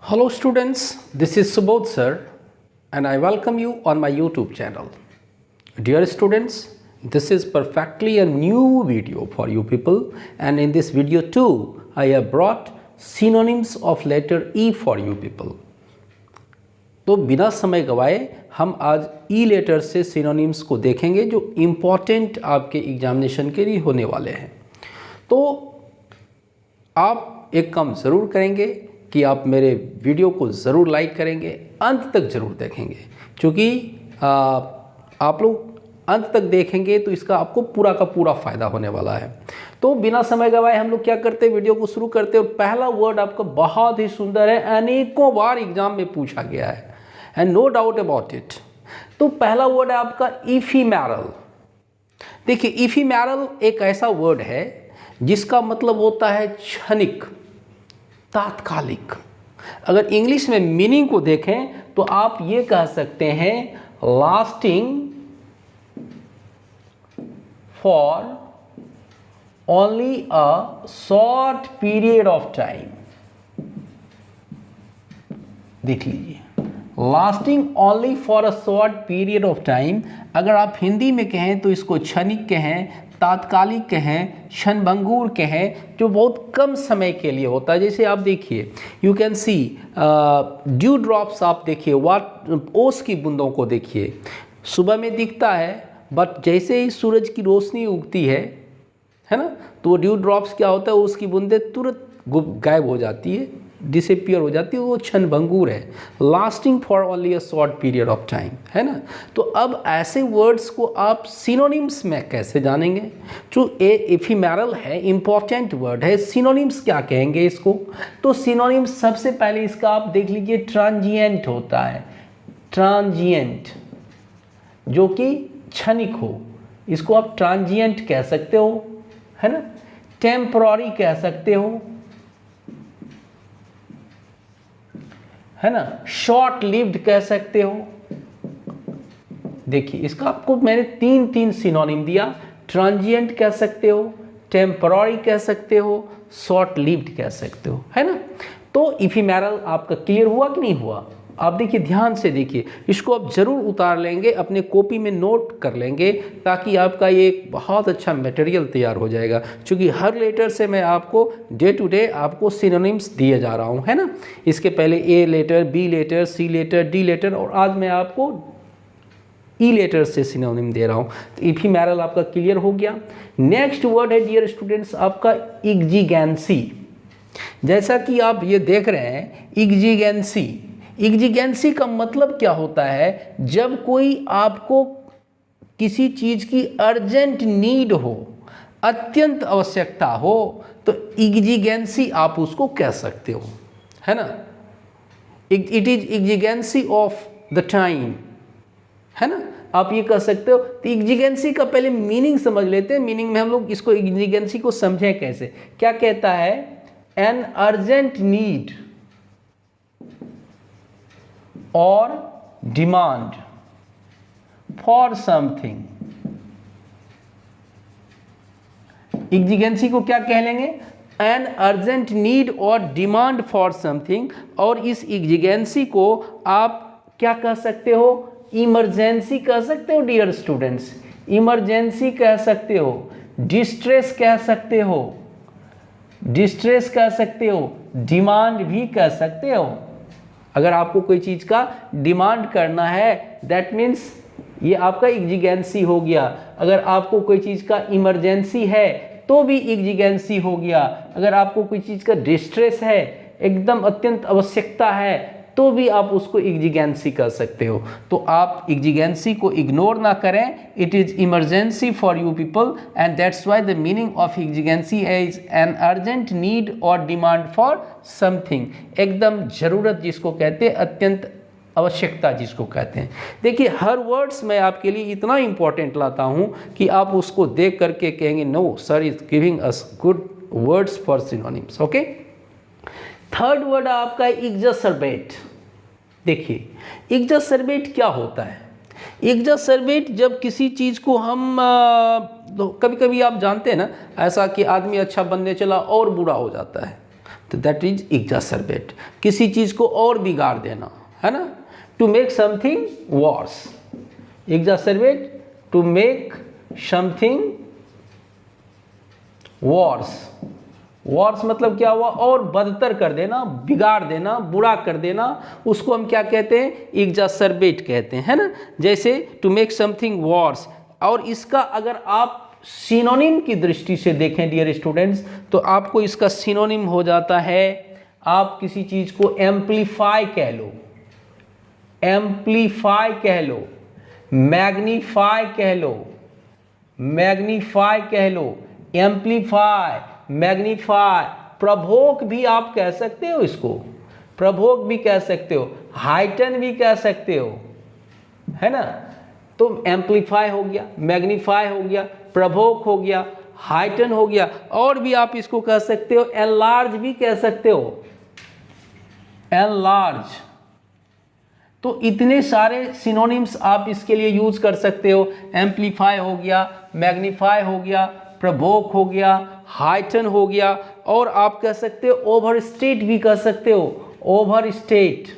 Hello students, this is Subodh sir and I welcome you on my YouTube channel. Dear students, this is perfectly a new video for you people, and in this video too I have brought synonyms of letter E for you people. तो बिना समय गवाए हम आज ई letter से synonyms को देखेंगे जो इम्पॉर्टेंट आपके एग्जामिनेशन के लिए होने वाले हैं। तो आप एक काम ज़रूर करेंगे कि आप मेरे वीडियो को ज़रूर लाइक करेंगे, अंत तक ज़रूर देखेंगे, क्योंकि आप लोग अंत तक देखेंगे तो इसका आपको पूरा का पूरा फ़ायदा होने वाला है। तो बिना समय गवाए हम लोग क्या करते हैं, वीडियो को शुरू करते हैं। पहला वर्ड आपका बहुत ही सुंदर है, अनेकों बार एग्जाम में पूछा गया है and no doubt about it. तो पहला वर्ड है आपका इफीमेरल। देखिए, इफीमेरल एक ऐसा वर्ड है जिसका मतलब होता है क्षणिक, तात्कालिक। अगर इंग्लिश में मीनिंग को देखें तो आप ये कह सकते हैं lasting for only a short period of time. देख लीजिए, lasting only for a short period of time. अगर आप हिंदी में कहें तो इसको क्षणिक कहें, तात्कालिक कहें, क्षणभंगुर कहें, जो बहुत कम समय के लिए होता है। जैसे आप देखिए, you can see dew drops. आप देखिए ओस की बूंदों को देखिए, सुबह में दिखता है बट जैसे ही सूरज की रोशनी उगती है ना, तो ड्यू ड्रॉप्स क्या होता है, उसकी बूंदें तुरंत गायब हो जाती है, डिसअपियर हो जाती है। वो क्षणभंगुर है, lasting for only a short period of time, है ना। तो अब ऐसे वर्ड्स को आप सिनोनिम्स में कैसे जानेंगे? जो एफिमेरल है, इंपॉर्टेंट वर्ड है, सिनोनिम्स क्या कहेंगे इसको? तो सिनोनिम्स सबसे पहले इसका आप देख लीजिए, ट्रांजिएंट होता है। ट्रांजिएंट जो कि क्षणिक हो, इसको आप ट्रांजिएंट कह सकते हो, है ना। टेम्पररी कह सकते हो, है ना। शॉर्ट लिव्ड कह सकते हो। देखिए, इसका आपको मैंने तीन सिनोनिम दिया। ट्रांजिएंट कह सकते हो, टेम्पररी कह सकते हो, शॉर्ट लिव्ड कह सकते हो, है ना। तो इफिमेरल आपका क्लियर हुआ कि नहीं हुआ? आप देखिए, ध्यान से देखिए, इसको आप जरूर उतार लेंगे, अपने कॉपी में नोट कर लेंगे, ताकि आपका ये एक बहुत अच्छा मटेरियल तैयार हो जाएगा। क्योंकि हर लेटर से मैं आपको डे टू डे आपको सिनोनिम्स दिए जा रहा हूँ, है ना। इसके पहले A letter, B letter, C letter, D letter, और आज मैं आपको ई लेटर से सिनोनिम दे रहा हूँ। तो इफिमेरल आपका क्लियर हो गया। नेक्स्ट वर्ड है डियर स्टूडेंट्स आपका एक्जिगेंसी। जैसा कि आप ये देख रहे हैं, एक्जिगेंसी। एक्जिगेंसी का मतलब क्या होता है? जब कोई आपको किसी चीज़ की अर्जेंट नीड हो, अत्यंत आवश्यकता हो, तो एक्जिगेंसी आप उसको कह सकते हो, है ना। It is exigency of the time, है ना, आप ये कह सकते हो। तो एक्जिगेंसी का पहले मीनिंग समझ लेते हैं। मीनिंग में हम लोग इसको, एक्जिगेंसी को समझें कैसे। क्या कहता है? एन अर्जेंट नीड और डिमांड फॉर समथिंग। एक्जिगेंसी को क्या कह लेंगे? एन अर्जेंट नीड और डिमांड फॉर समथिंग। और इस एक्जिगेंसी को आप क्या कह सकते हो? इमरजेंसी कह सकते हो डियर स्टूडेंट्स। इमरजेंसी कह सकते हो, डिस्ट्रेस कह सकते हो, डिस्ट्रेस कह सकते हो, डिमांड भी कह सकते हो। अगर आपको कोई चीज़ का डिमांड करना है, दैट मीन्स ये आपका एक्जिगेंसी हो गया। अगर आपको कोई चीज़ का इमरजेंसी है तो भी एक्जिगेंसी हो गया। अगर आपको कोई चीज़ का डिस्ट्रेस है, एकदम अत्यंत आवश्यकता है, तो भी आप उसको एक्जिगेंसी कर सकते हो। तो आप एक्जिगेंसी को इग्नोर ना करें। It is emergency for you people and that's why the meaning of exigency is an urgent need और डिमांड फॉर समथिंग। एकदम ज़रूरत जिसको कहते हैं, अत्यंत आवश्यकता जिसको कहते हैं। देखिए, हर वर्ड्स मैं आपके लिए इतना इंपॉर्टेंट लाता हूँ कि आप उसको देख करके कहेंगे no sir is giving us good words for synonyms. Okay, third word आपका एक्सर्बेट। देखिए, एक्सर्बेट क्या होता है? एक्सर्बेट जब किसी चीज़ को हम कभी कभी आप जानते हैं ना, ऐसा कि आदमी अच्छा बनने चला और बुरा हो जाता है, तो दैट इज एग्जासर्बेट, किसी चीज़ को और बिगाड़ देना, है ना, to make something worse. Exacerbate, to make something worse. Worse मतलब क्या हुआ, और बदतर कर देना, बिगाड़ देना, बुरा कर देना, उसको हम क्या कहते हैं, एग्जासर्बेट कहते हैं, है ना। जैसे टू मेक समथिंग वर्स। और इसका अगर आप सिनोनिम की दृष्टि से देखें डियर स्टूडेंट्स, तो आपको इसका सिनोनिम हो जाता है, आप किसी चीज़ को एम्पलीफाई कह लो, एम्पलीफाई कह लो, मैग्नीफाई कह लो, मैग्नीफाई कह लो, एम्पलीफाई, मैग्नीफाई, प्रभोक भी आप कह सकते हो, इसको प्रभोक भी कह सकते हो, हाइटन भी कह सकते हो, है ना। तो एम्पलीफाई हो गया, मैग्नीफाई हो गया, प्रभोक हो गया, हाइटन हो गया, और भी आप इसको कह सकते हो, एनलार्ज भी कह सकते हो, एनलार्ज। तो इतने सारे सिनोनिम्स आप इसके लिए यूज कर सकते हो। एम्पलीफाई हो गया, मैग्नीफाई हो गया, प्रभोक हो गया, हाइटन हो गया, और आप कह सकते हो ओवरस्टेट भी कह सकते हो, ओवरस्टेट।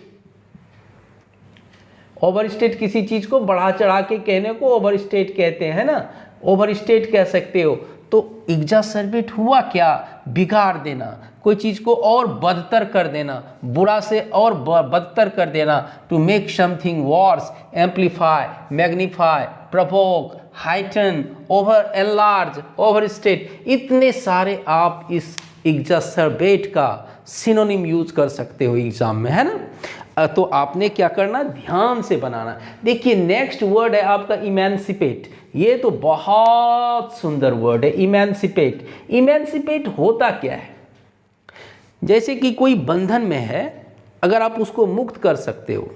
ओवरस्टेट किसी चीज को बढ़ा चढ़ा के कहने को ओवरस्टेट कहते हैं ना, ओवरस्टेट कह सकते हो। तो एग्जासर्बेट हुआ क्या, बिगाड़ देना, कोई चीज को और बदतर कर देना, बुरा से और बदतर कर देना। To make something worse, amplify, magnify, provoke, heighten, over enlarge, overstate, इतने सारे आप इस एग्जासर्बेट का सिनोनिम यूज कर सकते हो एग्जाम में, है ना। तो आपने क्या करना, ध्यान से बनाना। देखिए नेक्स्ट वर्ड है आपका इमेंसिपेट। ये तो बहुत सुंदर वर्ड है, इमेंसिपेट। इमेंसिपेट होता क्या है, जैसे कि कोई बंधन में है, अगर आप उसको मुक्त कर सकते हो।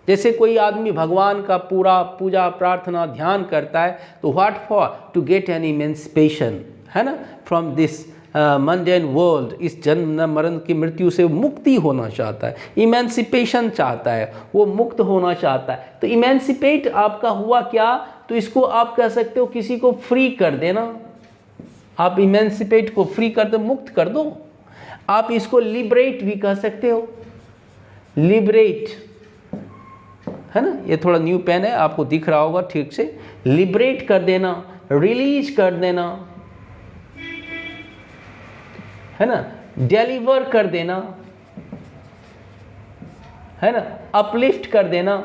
जैसे कोई आदमी भगवान का पूरा पूजा प्रार्थना ध्यान करता है, तो what for, to get an emancipation, है ना, फ्रॉम दिस मंडेन वर्ल्ड, इस जन्म मरण की मृत्यु से मुक्ति होना चाहता है, इमेंसिपेशन चाहता है, वो मुक्त होना चाहता है। तो इमेंसिपेट आपका हुआ क्या, तो इसको आप कह सकते हो किसी को फ्री कर देना। आप इमेंसिपेट को फ्री कर दो, मुक्त कर दो। आप इसको लिबरेट भी कह सकते हो, लिबरेट, है ना। ये थोड़ा न्यू पेन है, आपको दिख रहा होगा ठीक से। लिबरेट कर देना, रिलीज कर देना, है ना, डिलीवर कर देना, है ना, अपलिफ्ट कर देना।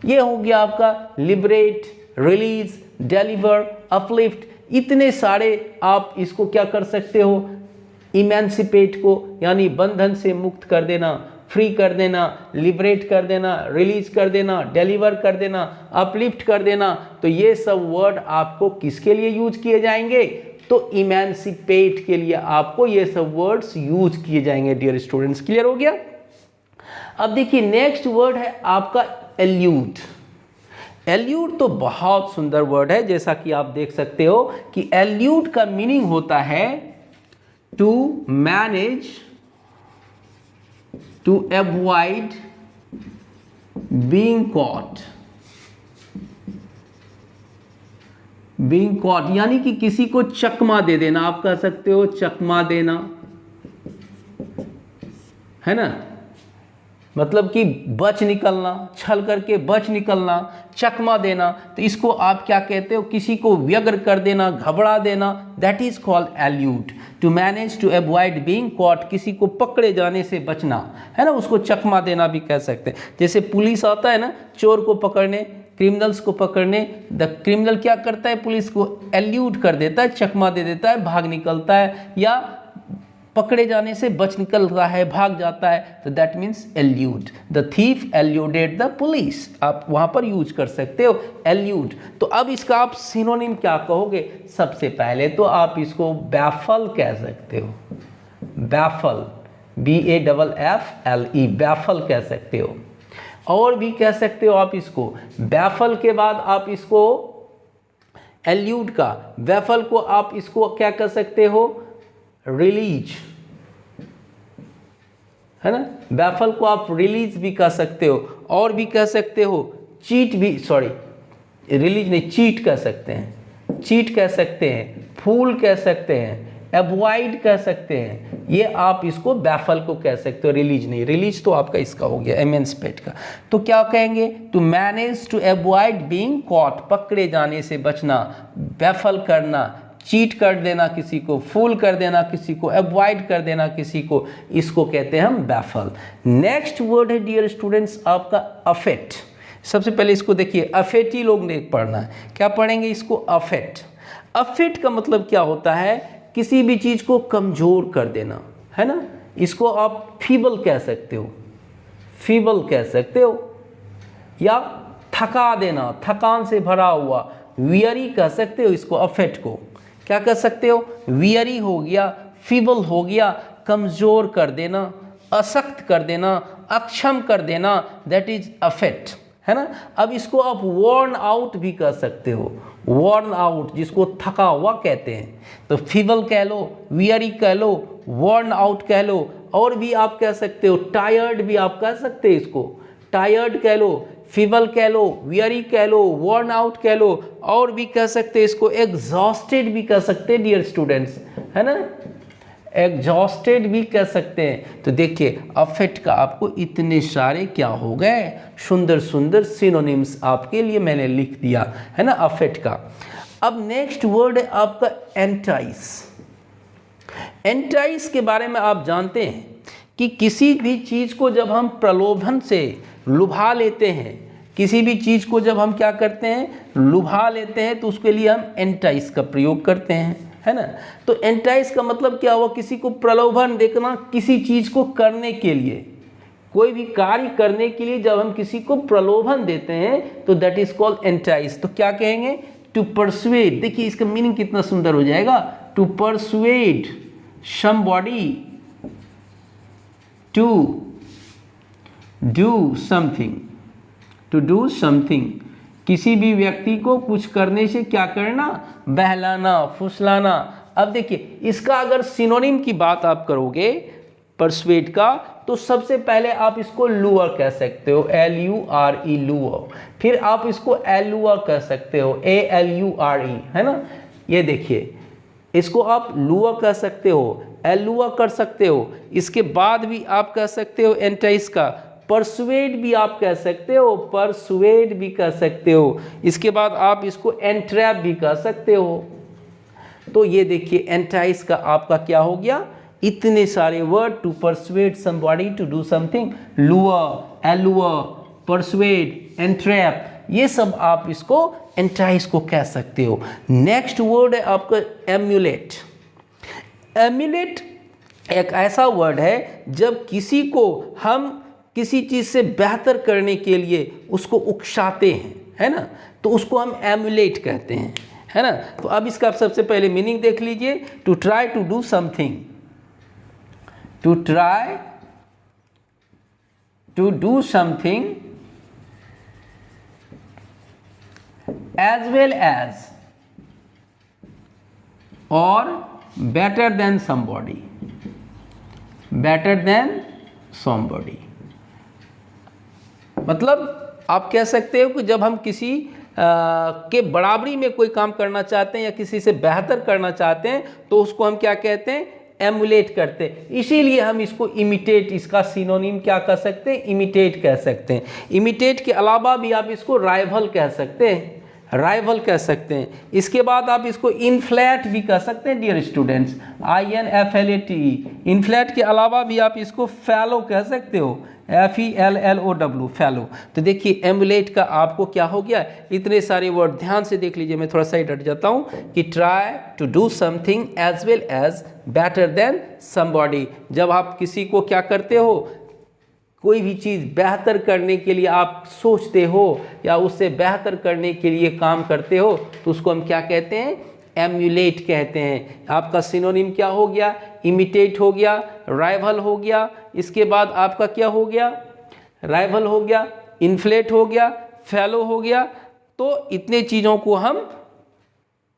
ये हो गया आपका लिबरेट, रिलीज, डिलीवर, अपलिफ्ट। इतने सारे आप इसको क्या कर सकते हो, इमेंसिपेट को, यानी बंधन से मुक्त कर देना, फ्री कर देना, लिबरेट कर देना, रिलीज कर देना, डिलीवर कर देना, अपलिफ्ट कर देना। तो ये सब वर्ड आपको किसके लिए यूज किए जाएंगे, तो इमेंसिपेट के लिए आपको ये सब वर्ड्स यूज किए जाएंगे डियर स्टूडेंट्स। क्लियर हो गया। अब देखिए नेक्स्ट वर्ड है आपका एल्यूट। एल्यूट तो बहुत सुंदर वर्ड है, जैसा कि आप देख सकते हो कि एल्यूट का मीनिंग होता है to manage, to avoid being caught, being caught यानी कि किसी को चकमा दे देना, आप कह सकते हो चकमा देना, है ना, मतलब कि बच निकलना, छल करके बच निकलना, चकमा देना। तो इसको आप क्या कहते हो, किसी को व्यग्र कर देना, घबरा देना, that is called elude. To manage, to avoid being caught, किसी को पकड़े जाने से बचना, है ना, उसको चकमा देना भी कह सकते हैं। जैसे पुलिस आता है ना चोर को पकड़ने, क्रिमिनल्स को पकड़ने, द क्रिमिनल क्या करता है, पुलिस को एल्यूट कर देता है, चकमा दे देता है, भाग निकलता है, या पकड़े जाने से बच निकलता है, भाग जाता है। तो that means elude, the thief eluded the police, आप वहां पर यूज कर सकते हो एल्यूट। तो अब इसका आप सिनोनिम क्या कहोगे, सबसे पहले तो आप इसको बैफल कह सकते हो, बैफल, BAFFLE, बैफल कह सकते हो। और भी कह सकते हो आप इसको, बैफल के बाद आप इसको एल्यूट का, बैफल को आप इसको क्या कह सकते हो, रिलीज, है ना, बैफल को आप रिलीज भी कह सकते हो। और भी कह सकते हो चीट भी, सॉरी रिलीज नहीं, चीट कह सकते हैं, चीट कह सकते हैं, फूल कह सकते हैं, अवॉइड कह सकते हैं, ये आप इसको बैफल को कह सकते हो, रिलीज नहीं। रिलीज तो आपका इसका हो गया एमेंसिपेट का। तो क्या कहेंगे, to manage to avoid being caught, पकड़े जाने से बचना, बैफल करना, चीट कर देना किसी को, फूल कर देना किसी को, अवॉइड कर देना किसी को, इसको कहते हैं हम बैफल। नेक्स्ट वर्ड है डियर स्टूडेंट्स आपका अफेक्ट। सबसे पहले इसको देखिए, अफेक्ट ही लोग ने पढ़ना है। क्या पढ़ेंगे इसको, अफेक्ट। अफेक्ट का मतलब क्या होता है, किसी भी चीज़ को कमज़ोर कर देना, है ना। इसको आप फीबल कह सकते हो, फीबल कह सकते हो, या थका देना, थकान से भरा हुआ, वियरी कह सकते हो इसको, अफेक्ट को क्या कह सकते हो, वियरी हो गया, फीबल हो गया, कमज़ोर कर देना, अशक्त कर देना, अक्षम कर देना, दैट इज अफेक्ट, है ना। अब इसको आप वर्न आउट भी कह सकते हो, वर्न आउट जिसको थका हुआ कहते हैं। तो फीबल कह लो, वियरी कह लो, वर्न आउट कह लो, और भी आप कह सकते हो, टायर्ड भी आप कह सकते हो इसको, टायर्ड कह लो, फीबल कह लो, वियरी कह लो, वर्न आउट कह लो, और भी कह सकते हैं इसको एग्जॉस्टेड भी कह सकते हैं डियर स्टूडेंट्स, है ना, एग्जॉस्टेड भी कह सकते हैं। तो देखिए अफेक्ट का आपको इतने सारे क्या हो गए, सुंदर सुंदर सिनोनिम्स आपके लिए मैंने लिख दिया, है ना, अफेक्ट का। अब नेक्स्ट वर्ड है आपका एंटाइस। एंटाइस के बारे में आप जानते हैं कि किसी भी चीज़ को जब हम प्रलोभन से लुभा लेते हैं, किसी भी चीज़ को जब हम क्या करते हैं, लुभा लेते हैं, तो उसके लिए हम एंटाइस का प्रयोग करते हैं, है ना। तो एंटाइस का मतलब क्या हुआ, किसी को प्रलोभन देखना, किसी चीज़ को करने के लिए, कोई भी कार्य करने के लिए जब हम किसी को प्रलोभन देते हैं तो दैट इज कॉल्ड एंटाइस। तो क्या कहेंगे, टू परसुएड। देखिए इसका मीनिंग कितना सुंदर हो जाएगा, to persuade somebody to do something, to do something, किसी भी व्यक्ति को कुछ करने से क्या करना, बहलाना, फुसलाना। अब देखिए इसका अगर सिनोनिम की बात आप करोगे परसुएड का, तो सबसे पहले आप इसको लुअर कह सकते हो, LURE, लुअर। फिर आप इसको एलुअर कह सकते हो, ALURE, है ना। ये देखिए इसको आप लुअर कह सकते हो, एलुअर कर सकते हो। इसके बाद भी आप कह सकते हो एंटाइस का परसुएड भी आप कह सकते हो, परसुएड भी कह सकते हो। इसके बाद आप इसको एंट्रैप भी कह सकते हो। तो ये देखिए एंटाइस का आपका क्या हो गया, इतने सारे word, to persuade somebody to do something, lure, allure, persuade, entrap, ये सब आप इसको एंटाइस को कह सकते हो। नेक्स्ट वर्ड है आपका एम्यूलेट। एम्यूलेट एक ऐसा वर्ड है जब किसी को हम किसी चीज़ से बेहतर करने के लिए उसको उकसाते हैं, है ना, तो उसको हम एम्यूलेट कहते हैं, है ना। तो अब इसका सबसे पहले मीनिंग देख लीजिए, to try to do something, to try to do something as well as और better than somebody, better than somebody. मतलब आप कह सकते हो कि जब हम किसी के बराबरी में कोई काम करना चाहते हैं या किसी से बेहतर करना चाहते हैं तो उसको हम क्या कहते हैं, एमुलेट करते हैं। इसीलिए हम इसको इमिटेट, इसका सिनोनिम क्या कह सकते हैं, इमिटेट कह सकते हैं। इमिटेट के अलावा भी आप इसको राइवल कह सकते हैं, राइवल कह सकते हैं। इसके बाद आप इसको इनफ्लैट भी कह सकते हैं डियर स्टूडेंट्स, INFLATE। इनफ्लैट के अलावा भी आप इसको फैलो कह सकते हो, FELLOW, फैलो। तो देखिए एमुलेट का आपको क्या हो गया, इतने सारे वर्ड ध्यान से देख लीजिए। मैं थोड़ा सा हट जाता हूँ कि try to do something as well as better than somebody. जब आप किसी को क्या करते हो, कोई भी चीज़ बेहतर करने के लिए आप सोचते हो या उससे बेहतर करने के लिए काम करते हो तो उसको हम क्या कहते हैं, एम्यूलेट कहते हैं। आपका सिनोनिम क्या हो गया, इमिटेट हो गया, राइवल हो गया, इसके बाद आपका क्या हो गया, राइवल हो गया, इन्फ्लेट हो गया, फैलो हो गया। तो इतने चीज़ों को हम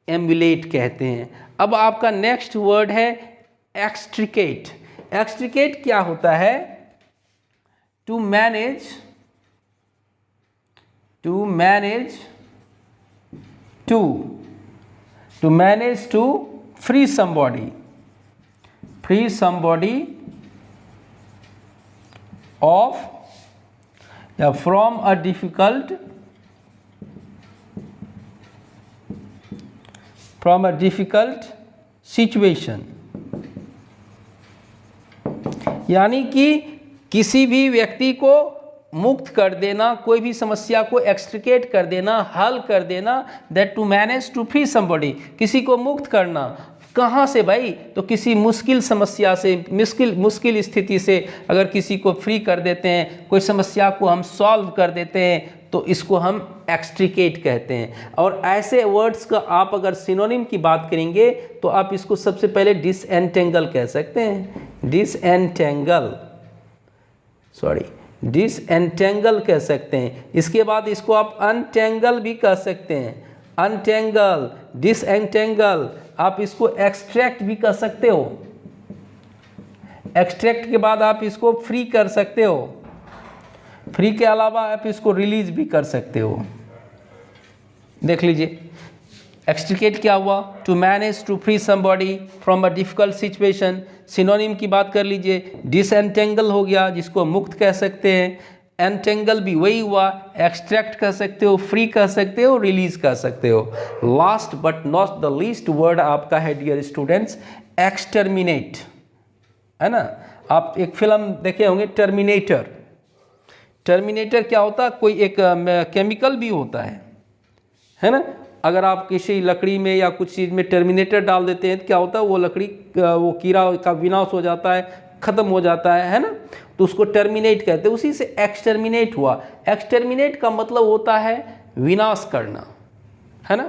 एम्यूलेट कहते हैं। अब आपका नेक्स्ट वर्ड है एक्सट्रिकेट। एक्सट्रिकेट क्या होता है, to manage, to manage to free somebody off या फ्रॉम अ डिफिकल्ट सिचुएशन, यानी कि किसी भी व्यक्ति को मुक्त कर देना, कोई भी समस्या को एक्सट्रिकेट कर देना, हल कर देना, that to manage to free somebody, किसी को मुक्त करना। कहाँ से भाई? तो किसी मुश्किल समस्या से, मुश्किल स्थिति से अगर किसी को फ्री कर देते हैं, कोई समस्या को हम सॉल्व कर देते हैं, तो इसको हम एक्सट्रिकेट कहते हैं। और ऐसे वर्ड्स का आप अगर सिनोनिम की बात करेंगे तो आप इसको सबसे पहले डिसएंटेंगल कह सकते हैं, डिसएंटेंगल कह सकते हैं। इसके बाद इसको आप अनटेंगल भी कह सकते हैं, अनटेंगल, डिसएंटेंगल। आप इसको एक्सट्रैक्ट भी कर सकते हो, एक्सट्रैक्ट के बाद आप इसको फ्री कर सकते हो, फ्री के अलावा आप इसको रिलीज भी कर सकते हो। देख लीजिए एक्सट्रिकेट क्या हुआ, to manage to free somebody from a difficult situation. Synonym की बात कर लीजिए, डिसएंटेंगल हो गया जिसको मुक्त कह सकते हैं, एंटेंगल भी वही हुआ, एक्सट्रैक्ट कर सकते हो, फ्री कर सकते हो, रिलीज कर सकते हो। Last but not the least word आपका है डियर स्टूडेंट्स एक्सटर्मिनेट, है ना। आप एक फिल्म देखे होंगे टर्मिनेटर, टर्मिनेटर क्या होता है, कोई एक केमिकल भी होता है ना। अगर आप किसी लकड़ी में या कुछ चीज़ में टर्मिनेटर डाल देते हैं तो क्या होता है, वो लकड़ी वो कीड़ा का विनाश हो जाता है, ख़त्म हो जाता है ना। तो उसको टर्मिनेट कहते हैं, उसी से एक्सटर्मिनेट हुआ। एक्सटर्मिनेट का मतलब होता है विनाश करना, है ना।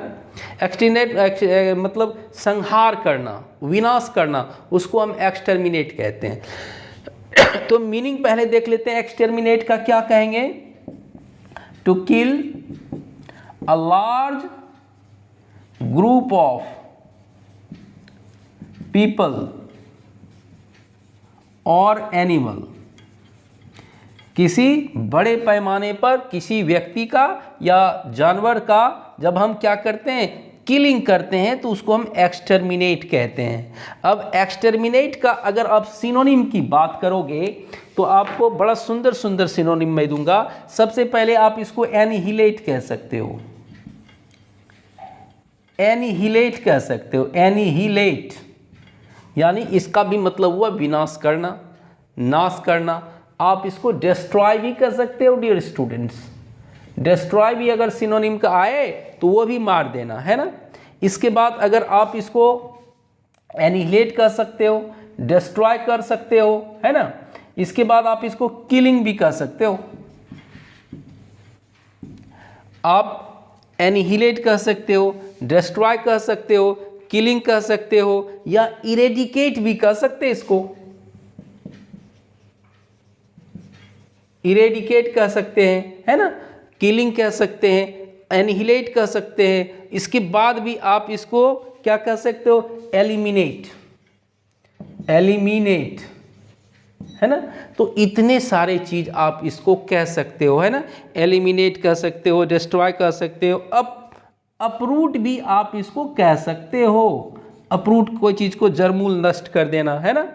एक्सटर्मिनेट मतलब संहार करना, विनाश करना, उसको हम एक्सटर्मिनेट कहते हैं। तो मीनिंग पहले देख लेते हैं एक्सटर्मिनेट का क्या कहेंगे, to kill a large group of people और एनिमल, किसी बड़े पैमाने पर किसी व्यक्ति का या जानवर का जब हम क्या करते हैं, किलिंग करते हैं, तो उसको हम एक्सटर्मिनेट कहते हैं। अब एक्सटर्मिनेट का अगर आप सिनोनिम की बात करोगे तो आपको बड़ा सुंदर सुंदर सिनोनिम मैं दूंगा। सबसे पहले आप इसको एनिहिलेट कह सकते हो, एनिहिलेट कह सकते हो, एनिहिलेट यानी इसका भी मतलब हुआ विनाश करना, नाश करना। आप इसको डिस्ट्रॉय भी कर सकते हो डियर स्टूडेंट्स, डिस्ट्रॉय भी अगर सिनोनिम का आए तो वो भी मार देना, है ना। इसके बाद अगर आप इसको एनिहिलेट कर सकते हो, डिस्ट्रॉय कर सकते हो, है ना। इसके बाद आप इसको किलिंग भी कर सकते हो, आप एनिहिलेट कर सकते हो, डिस्ट्रॉय कर सकते हो, किलिंग कर सकते हो, या इरेडिकेट भी कर सकते हैं, इसको इरेडिकेट कर सकते हैं, है ना। किलिंग कह सकते हैं, एनिहिलेट कर सकते हैं। इसके बाद भी आप इसको क्या कर सकते हो, एलिमिनेट, एलिमिनेट, है ना। तो इतने सारे चीज आप इसको कह सकते हो, है ना। एलिमिनेट कर सकते हो, डिस्ट्रॉय कर सकते हो, अपरूट भी आप इसको कह सकते हो, अपरूट कोई चीज को जड़मूल नष्ट कर देना, है ना।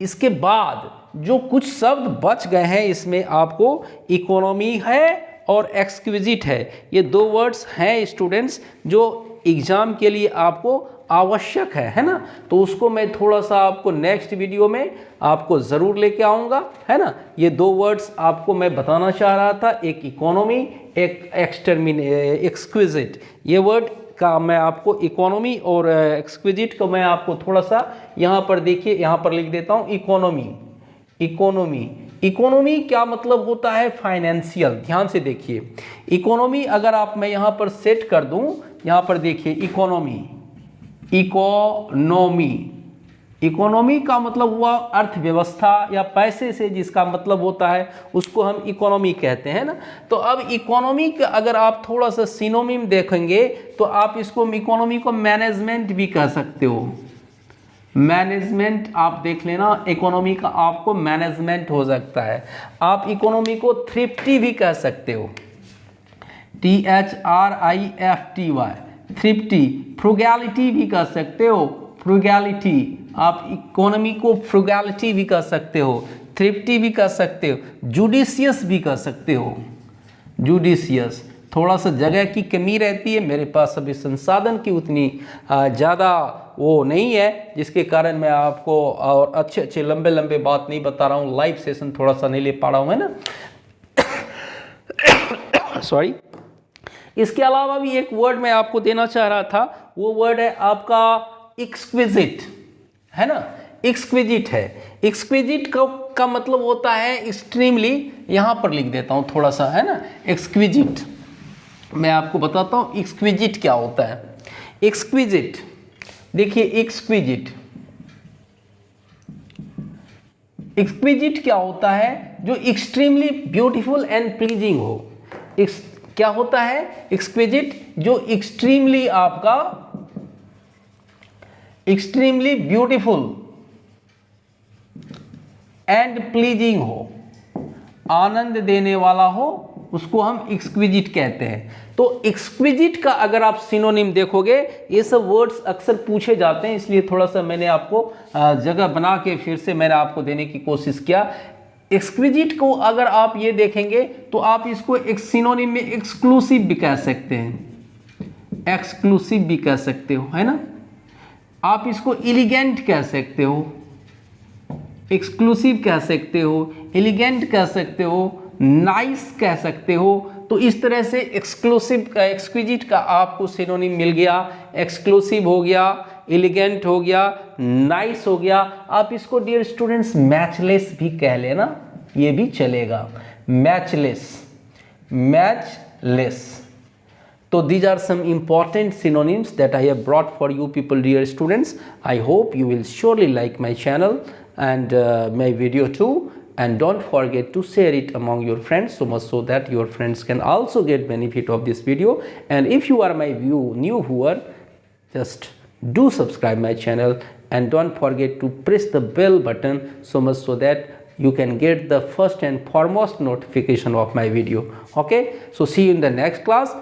इसके बाद जो कुछ शब्द बच गए हैं इसमें आपको इकोनॉमी है और एक्सक्विजिट है, ये दो वर्ड्स हैं स्टूडेंट्स जो एग्जाम के लिए आपको आवश्यक है ना। तो उसको मैं थोड़ा सा आपको नेक्स्ट वीडियो में आपको ज़रूर लेके आऊँगा, है ना। ये दो वर्ड्स आपको मैं बताना चाह रहा था, एक इकोनॉमी, एक एक्सक्विजिट। ये वर्ड का मैं आपको इकोनॉमी और एक्सक्विजिट को मैं आपको थोड़ा सा यहाँ पर देखिए, यहाँ पर लिख देता हूँ इकोनॉमी। इकोनॉमी, इकोनॉमी क्या मतलब होता है, फाइनेंशियल। ध्यान से देखिए, इकोनॉमी अगर आप मैं यहाँ पर सेट कर दूँ, यहाँ पर देखिए इकोनॉमी, इकोनॉमी, इकोनॉमी का मतलब हुआ अर्थव्यवस्था या पैसे से जिसका मतलब होता है उसको हम इकोनॉमी कहते हैं ना। तो अब इकोनॉमी का अगर आप थोड़ा सा सिनोनिम देखेंगे तो आप इसको इकोनॉमी को मैनेजमेंट भी कह सकते हो, मैनेजमेंट आप देख लेना, इकोनॉमी का आपको मैनेजमेंट हो सकता है। आप इकोनॉमी को थ्रिफ्टी भी कह सकते हो, THRIFTY, थ्रिफ्टी, फ्रुगैलिटी भी कह सकते हो, फ्रुगैलिटी, आप इकोनॉमी को फ्रुगैलिटी भी कह सकते हो, थ्रिफ्टी भी कह सकते हो, जुडिशियस भी कह सकते हो, जुडिशियस। थोड़ा सा जगह की कमी रहती है, मेरे पास अभी संसाधन की उतनी ज़्यादा वो नहीं है, जिसके कारण मैं आपको और अच्छे अच्छे लंबे लंबे बात नहीं बता रहा हूँ, लाइव सेशन थोड़ा सा नहीं ले पा रहा हूँ, है ना। सॉरी। इसके अलावा भी एक वर्ड मैं आपको देना चाह रहा था, वो वर्ड है आपका एक्सक्विजिट, है ना, एक्सक्विजिट है। एक्सक्विजिट का मतलब होता है एक्सट्रीमली, यहाँ पर लिख देता हूँ थोड़ा सा, है ना, एक्सक्विजिट। मैं आपको बताता हूँ एक्सक्विजिट क्या होता है। एक्सक्विजिट, देखिए एक्सक्विजिट, एक्सक्विजिट क्या होता है, जो एक्सट्रीमली ब्यूटीफुल एंड प्लीजिंग हो। क्या होता है एक्सक्विजिट, जो एक्सट्रीमली आपका एक्सट्रीमली ब्यूटीफुल एंड प्लीजिंग हो, आनंद देने वाला हो, उसको हम एक्सक्विजिट कहते हैं। तो एक्सक्विजिट का अगर आप सिनोनिम देखोगे, ये सब वर्ड्स अक्सर पूछे जाते हैं, इसलिए थोड़ा सा मैंने आपको जगह बना के फिर से मैंने आपको देने की कोशिश किया। एक्सक्विजिट को अगर आप ये देखेंगे तो आप इसको एक सिनोनिम में एक्सक्लूसिव भी कह सकते हैं, एक्सक्लूसिव भी कह सकते हो, है ना। आप इसको एलिगेंट कह सकते हो, एक्सक्लूसिव कह सकते हो, एलिगेंट कह सकते हो, नाइस कह सकते हो। तो इस तरह से एक्सक्लूसिव का, एक्सक्विजिट का आपको सिनोनिम मिल गया। एक्सक्लूसिव हो गया, एलिगेंट हो गया, नाइस हो गया। आप इसको डियर स्टूडेंट्स मैचलेस भी कह लेना, ये भी चलेगा, matchless, matchless. So these are some important synonyms that I have brought for you people, dear students. I hope you will surely like my channel and my video too, and don't forget to share it among your friends, so much so that your friends can also get benefit of this video. And if you are my new viewer, just do subscribe my channel and don't forget to press the bell button, so much so that you can get the first and foremost notification of my video. Okay, so see you in the next class.